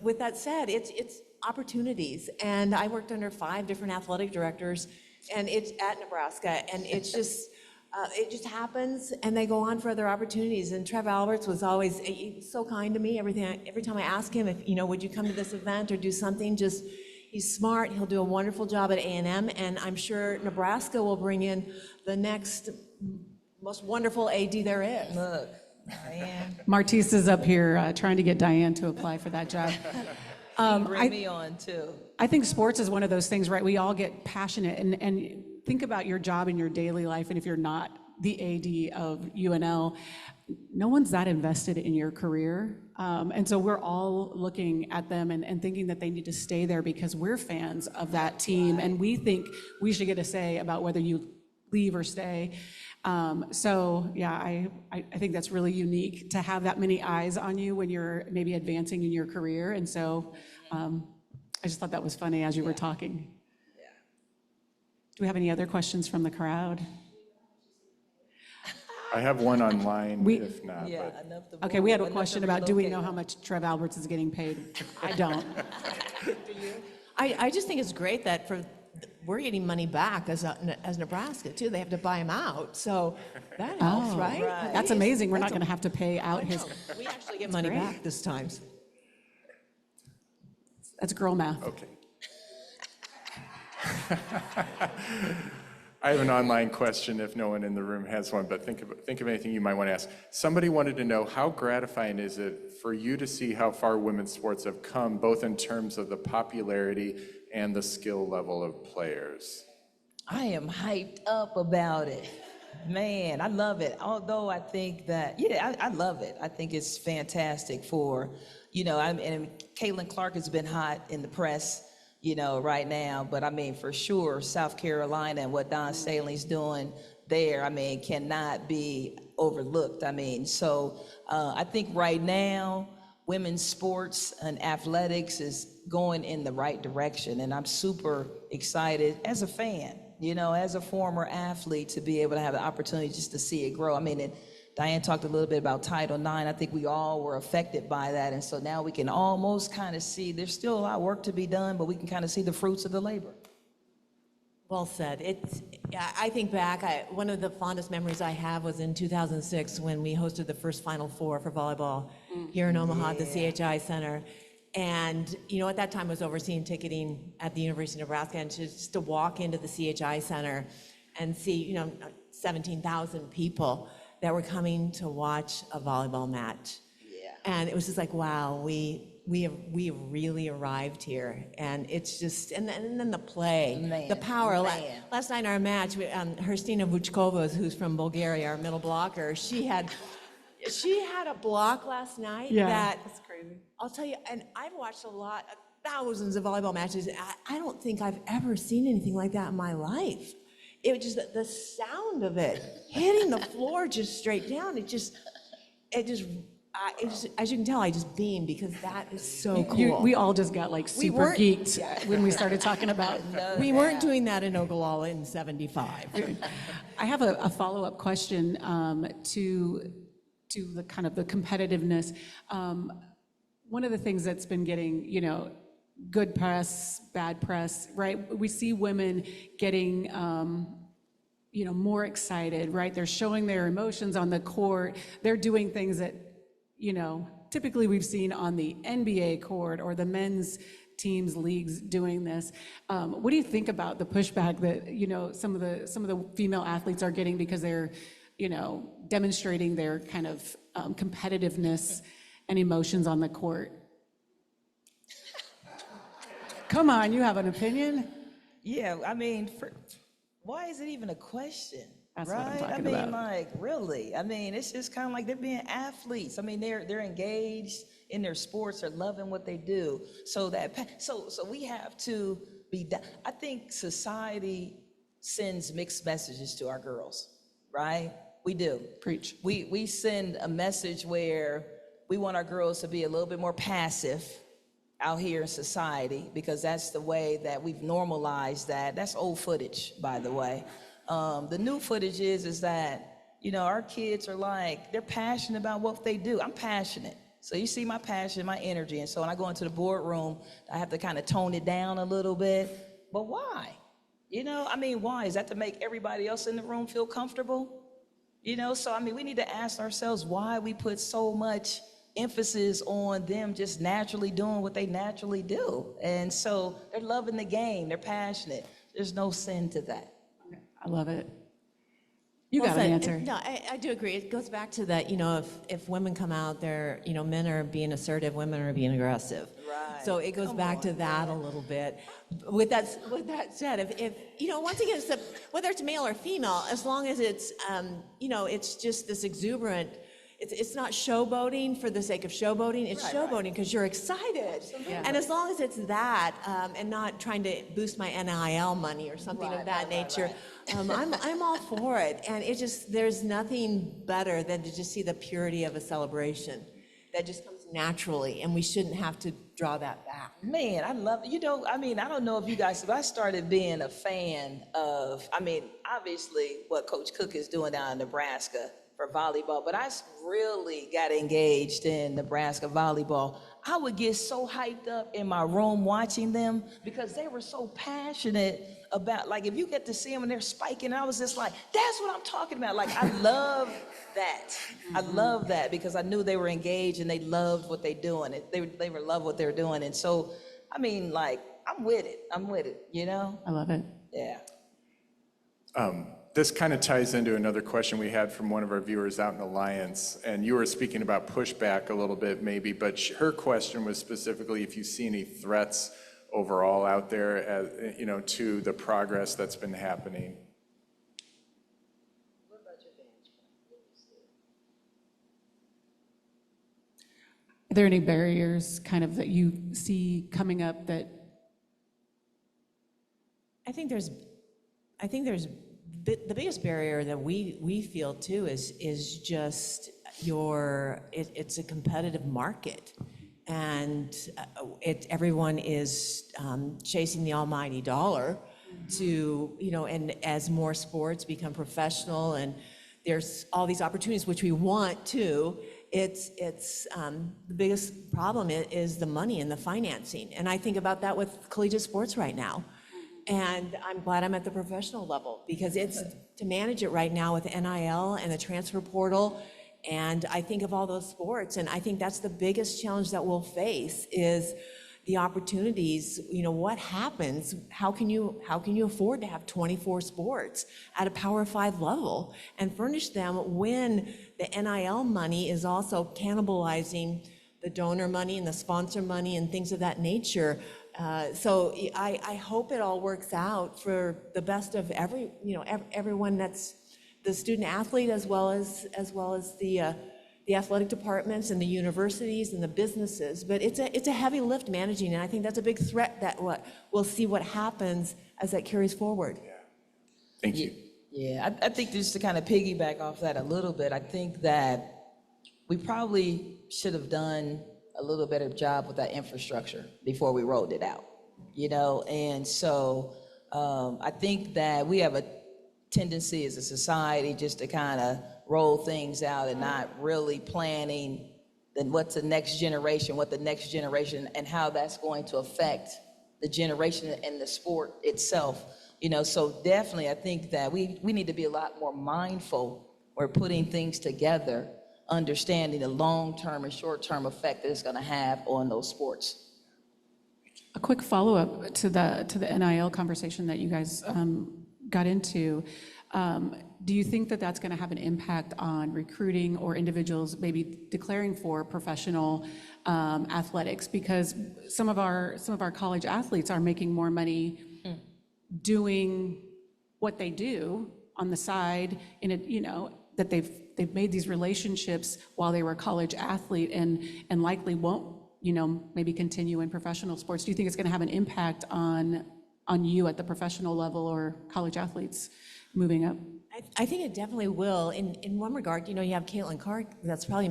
With that said, it's opportunities, and I worked under 5 different athletic directors, and it's at Nebraska, and it's just. It just happens, and they go on for other opportunities. And Trev Alberts was always so kind to me. Every time I ask him if would you come to this event or do something, he's smart. He'll do a wonderful job at A&M, and I'm sure Nebraska will bring in the next most wonderful AD there is. look, man, Martise is up here trying to get Diane to apply for that job. bring me on too. I think sports is one of those things, right? We all get passionate and think about your job in your daily life, and if you're not the AD of UNL, no one's that invested in your career. And so we're all looking at them and thinking that they need to stay there because we're fans of that team, and we think we should get a say about whether you leave or stay. So yeah, I think that's really unique to have that many eyes on you when you're maybe advancing in your career. And so I just thought that was funny as you were talking. Do we have any other questions from the crowd? I have one online, if not. Yeah, But enough to Okay, we had a enough to question about, do we know relocate. how much Trev Alberts is getting paid? I don't. I just think it's great that we're getting money back as Nebraska too. They have to buy him out, so that helps, Oh, right? That's amazing. We're not going to have to pay out I his, know. We actually get money great. back this time. that's girl math. Okay. I have an online question if no one in the room has one, but think of anything you might want to ask. Somebody wanted to know, how gratifying is it for you to see how far women's sports have come, both in terms of the popularity and the skill level of players? I am hyped up about it. Man, I love it. Although I think that, I love it. I think it's fantastic for, and Caitlin Clark has been hot in the press, right now. But I mean, for sure, South Carolina and what Don Staley's doing there, cannot be overlooked. So I think right now, women's sports and athletics is going in the right direction. And I'm super excited as a fan, as a former athlete, to be able to have the opportunity just to see it grow. Diane talked a little bit about Title IX. I think we all were affected by that. And so now we can almost kind of see there's still a lot of work to be done, but we can kind of see the fruits of the labor. Well said. I think back, one of the fondest memories I have was in 2006 when we hosted the first Final Four for volleyball here in Omaha at the CHI Center. And, at that time I was overseeing ticketing at the University of Nebraska, and just to walk into the CHI Center and see, 17,000 people that were coming to watch a volleyball match. Yeah. And it was just like, wow, we have really arrived here, and it's just, and then the play, Man, the power. man. Last night in our match, Hrstina Vuchkova, who's from Bulgaria, our middle blocker, she had a block last night Yeah, that, that's crazy. I'll tell you, and I've watched thousands of volleyball matches. I don't think I've ever seen anything like that in my life. It was just the sound of it hitting the floor just straight down. It just, as you can tell, I just beamed because that is so cool. We all just got like We super weren't- geeked when we started talking about. We weren't doing that in Ogallala in '75. I have a follow-up question to the kind of the competitiveness. One of the things that's been getting, good press, bad press, right? We see women getting, more excited, right? They're showing their emotions on the court. They're doing things that, typically we've seen on the NBA court or the men's teams, leagues doing this. What do you think about the pushback that, some of the female athletes are getting because they're, demonstrating their kind of competitiveness and emotions on the court? Come on, you have an opinion? Yeah, I mean, why is it even a question? That's what I'm right? talking I mean, about. like, really? I mean, it's just kind of like they're being athletes. I mean, they're engaged in their sports, they're loving what they do. So we have to be. I think society sends mixed messages to our girls, right? We do. Preach. We send a message where we want our girls to be a little bit more passive out here in society, because that's the way that we've normalized that. That's old footage, by the way. The new footage is that, our kids are like, they're passionate about what they do. I'm passionate. So you see my passion, my energy. And so when I go into the boardroom, I have to kind of tone it down a little bit. But why? Why? Is that to make everybody else in the room feel comfortable? So we need to ask ourselves why we put so much emphasis on them just naturally doing what they naturally do. And so they're loving the game, they're passionate. There's no sin to that. I love it. You Well got an said. answer. No, I do agree. It goes back to that, if women come out there, men are being assertive, women are being aggressive. Right. So it goes back to that a little bit. With that said, if once again, whether it's male or female, as long as it's, it's just this exuberant, it's not showboating for the sake of showboating. It's showboating because you're excited. And as long as it's that, and not trying to boost my NIL money or something of that nature, I'm all for it. And there's nothing better than to just see the purity of a celebration that just comes naturally, and we shouldn't have to draw that back. Man, I love it. I don't know if you guys, but I started being a fan of, obviously what Coach Cook is doing down in Nebraska for volleyball, but I really got engaged in Nebraska volleyball. I would get so hyped up in my room watching them because they were so passionate about, like, if you get to see them and they're spiking, I was just like, that's what I'm talking about. Like, I love that. I love that because I knew they were engaged and they loved what they're doing. They were love what they're doing. And so, I'm with it. I love it. Yeah. This kind of ties into another question we had from one of our viewers out in Alliance, and you were speaking about pushback a little bit maybe, but her question was specifically if you see any threats overall out there, as, to the progress that's been happening. Are there any barriers kind of that you see coming up that? I think there's the biggest barrier that we feel too is just it's a competitive market, and everyone is chasing the almighty dollar to, and as more sports become professional and there's all these opportunities which we want to, it's the biggest problem is the money and the financing. And I think about that with collegiate sports right now. And I'm glad I'm at the professional level because it's to manage it right now with NIL and the transfer portal. And I think of all those sports, and I think that's the biggest challenge that we'll face is the opportunities. What happens? How can you afford to have 24 sports at a Power 5 level and furnish them when the NIL money is also cannibalizing the donor money and the sponsor money and things of that nature. So I hope it all works out for the best of everyone that's the student athlete as well as the athletic departments and the universities and the businesses. But it's a heavy lift managing, and I think that's a big threat that we'll see what happens as that carries forward. Thank you. Yeah, I think just to kind of piggyback off that a little bit, I think that we probably should have done a little better job with that infrastructure before we rolled it out, and so I think that we have a tendency as a society just to kind of roll things out and not really planning then what's the next generation, and how that's going to affect the generation and the sport itself. So definitely I think that we need to be a lot more mindful when putting things together, understanding the long-term and short-term effect that it's going to have on those sports. A quick follow-up to the NIL conversation that you guys got into. Do you think that that's going to have an impact on recruiting or individuals maybe declaring for professional athletics? Because some of our college athletes are making more money doing what they do on the side that they've made these relationships while they were a college athlete and likely won't maybe continue in professional sports. Do you think it's going to have an impact on you at the professional level or college athletes moving up? I think it definitely will. In one regard, you have Caitlin Clark that's probably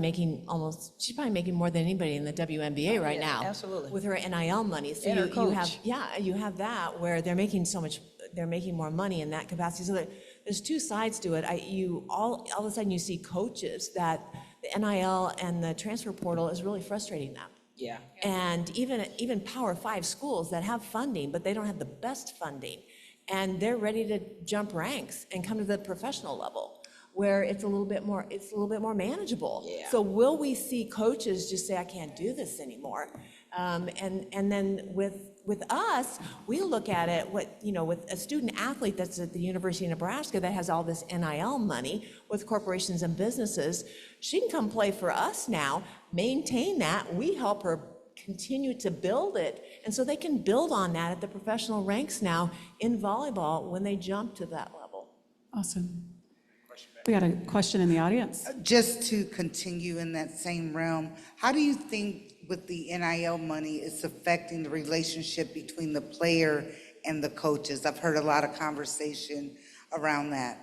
she's probably making more than anybody in the WNBA right now. Absolutely. With her NIL money. So and her coach. you have that where they're making more money in that capacity. So there's two sides to it. All of a sudden you see coaches that the NIL and the transfer portal is really frustrating them. Yeah. And even Power 5 schools that have funding, but they don't have the best funding. And they're ready to jump ranks and come to the professional level where it's a little bit more manageable. Yeah. So will we see coaches just say, I can't do this anymore? And then with us, we look at it, with a student athlete that's at the University of Nebraska that has all this NIL money with corporations and businesses, she can come play for us now, maintain that. We help her continue to build it, and so they can build on that at the professional ranks now in volleyball when they jump to that level. Awesome. We got a question in the audience. Just to continue in that same realm, how do you think with the NIL money it's affecting the relationship between the player and the coaches? I've heard a lot of conversation around that.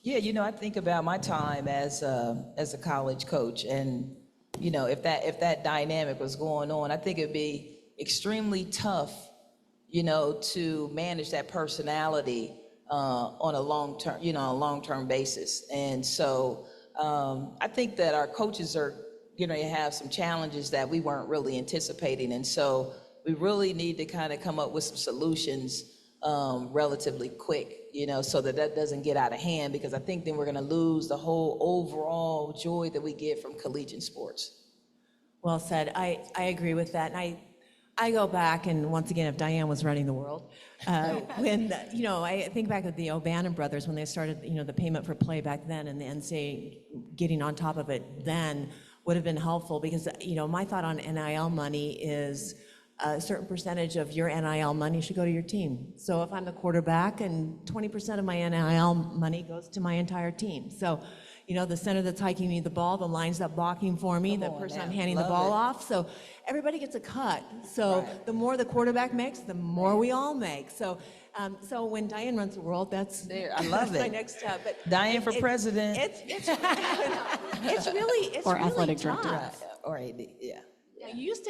Yeah, I think about my time as a college coach, and if that dynamic was going on, I think it'd be extremely tough, to manage that personality on a long-term basis. And so I think that our coaches are going to have some challenges that we weren't really anticipating. And so we really need to kind of come up with some solutions relatively quick, so that doesn't get out of hand, because I think then we're going to lose the whole overall joy that we get from collegiate sports. Well said. I agree with that. And I go back, and once again, if Diane was running the world, when, I think back at the O'Bannon brothers when they started, the payment for play back then, and the NCAA getting on top of it then would have been helpful, because, my thought on NIL money is a certain percentage of your NIL money should go to your team. So if I'm the quarterback, and 20% of my NIL money goes to my entire team. So, the center that's hiking me the ball, the lines that blocking for me, the person I'm handing the ball off. So everybody gets a cut. So the more the quarterback makes, the more we all make. So so when Diane runs the world, that's I love my it. next step. But Diane for president. It's really Or really athletic tough. director. Or AD, yeah. You used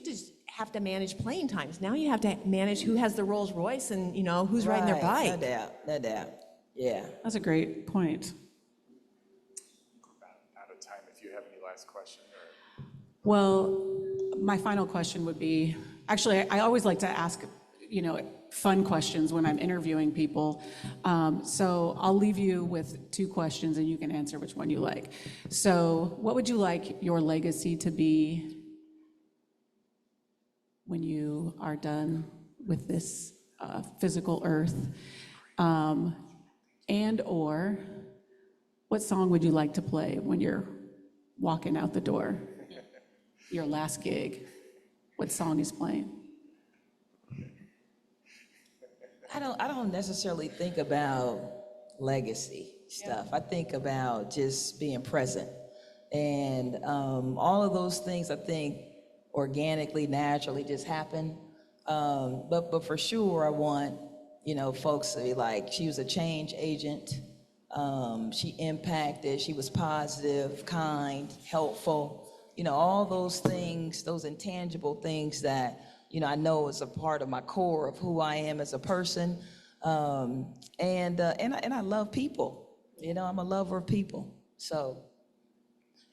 to have to manage playing times. Now you have to manage who has the Rolls Royce and who's riding their bike. No doubt. Yeah. That's a great point. Out of time, if you have any last question. Well, my final question would be, actually, I always like to ask, fun questions when I'm interviewing people. So I'll leave you with two questions and you can answer which one you like. So what would you like your legacy to be when you are done with this physical earth? And or what song would you like to play when you're walking out the door? your last gig, what song is playing? I don't necessarily think about legacy stuff. I think about just being present. And all of those things I think organically, naturally just happen. But for sure, I want, folks to be like, she was a change agent. She impacted, she was positive, kind, helpful. All those things, those intangible things that, I know is a part of my core of who I am as a person. And I love people. I'm a lover of people. So,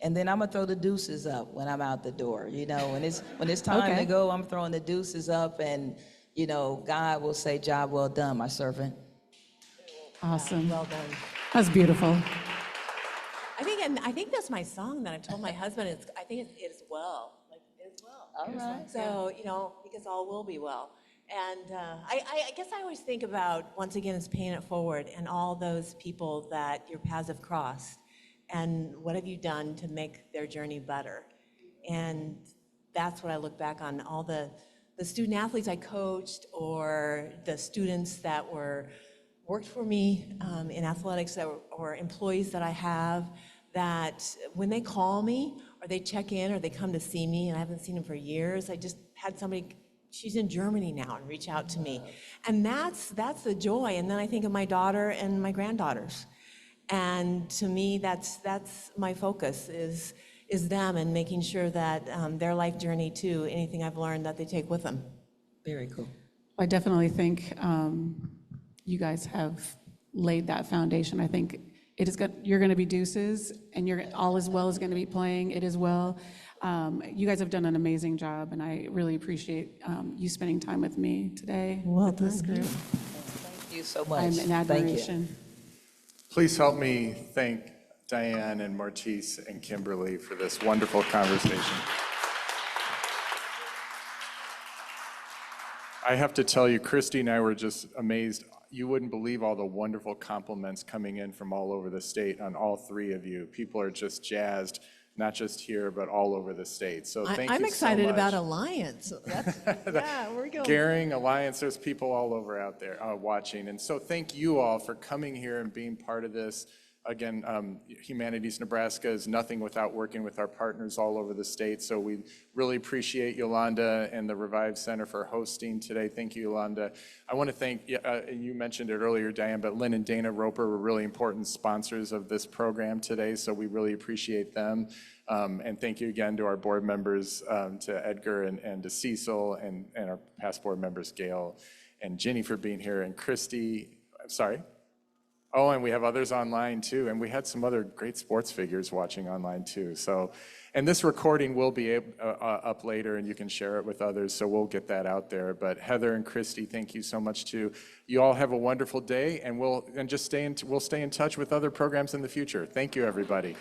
and then I'm gonna throw the deuces up when I'm out the door. When it's time Okay. to go, I'm throwing the deuces up, and God will say, "Job well done, my servant." Awesome. Well done. That's beautiful. I think that's my song that I told my husband. I think it is well. Like, it is well. All right. So, because all will be well. And I guess I always think about, once again, it's paying it forward and all those people that your paths have crossed. And what have you done to make their journey better? And that's what I look back on, all the student athletes I coached, or the students that worked for me in athletics, or employees that I have, that when they call me or they check in or they come to see me, and I haven't seen them for years, I just had somebody, she's in Germany now, and reach out to me. And that's the joy. And then I think of my daughter and my granddaughters. And to me, that's my focus, is them, and making sure that their life journey too, anything I've learned, that they take with them. Very cool. I definitely think you guys have laid that foundation. I think you're going to be deuces, and all is well is going to be playing it as well. You guys have done an amazing job, and I really appreciate you spending time with me today. Well with this done. group. Thank you so much. I'm in Thank you. admiration. Please help me thank Diane and Martise and Kimberly for this wonderful conversation. I have to tell you, Christy and I were just amazed. You wouldn't believe all the wonderful compliments coming in from all over the state on all three of you. People are just jazzed, not just here, but all over the state. So thank you so much. I'm excited about Alliance. Yeah, we're going. Garing, Alliance, there's people all over out there watching. And so thank you all for coming here and being part of this. Again, Humanities Nebraska is nothing without working with our partners all over the state. So we really appreciate Yolanda and the Revive Center for hosting today. Thank you, Yolanda. I want to thank, you mentioned it earlier, Diane, but Lynn and Dana Roper were really important sponsors of this program today. So we really appreciate them. And thank you again to our board members, to Edgar and to Cecil, and our past board members, Gail and Ginny, for being here, and Christy, I'm sorry. Oh, and we have others online too, and we had some other great sports figures watching online too. So, and this recording will be up later, and you can share it with others, so we'll get that out there. But Heather and Christy, thank you so much too. You all have a wonderful day, and we'll stay in touch with other programs in the future. Thank you, everybody.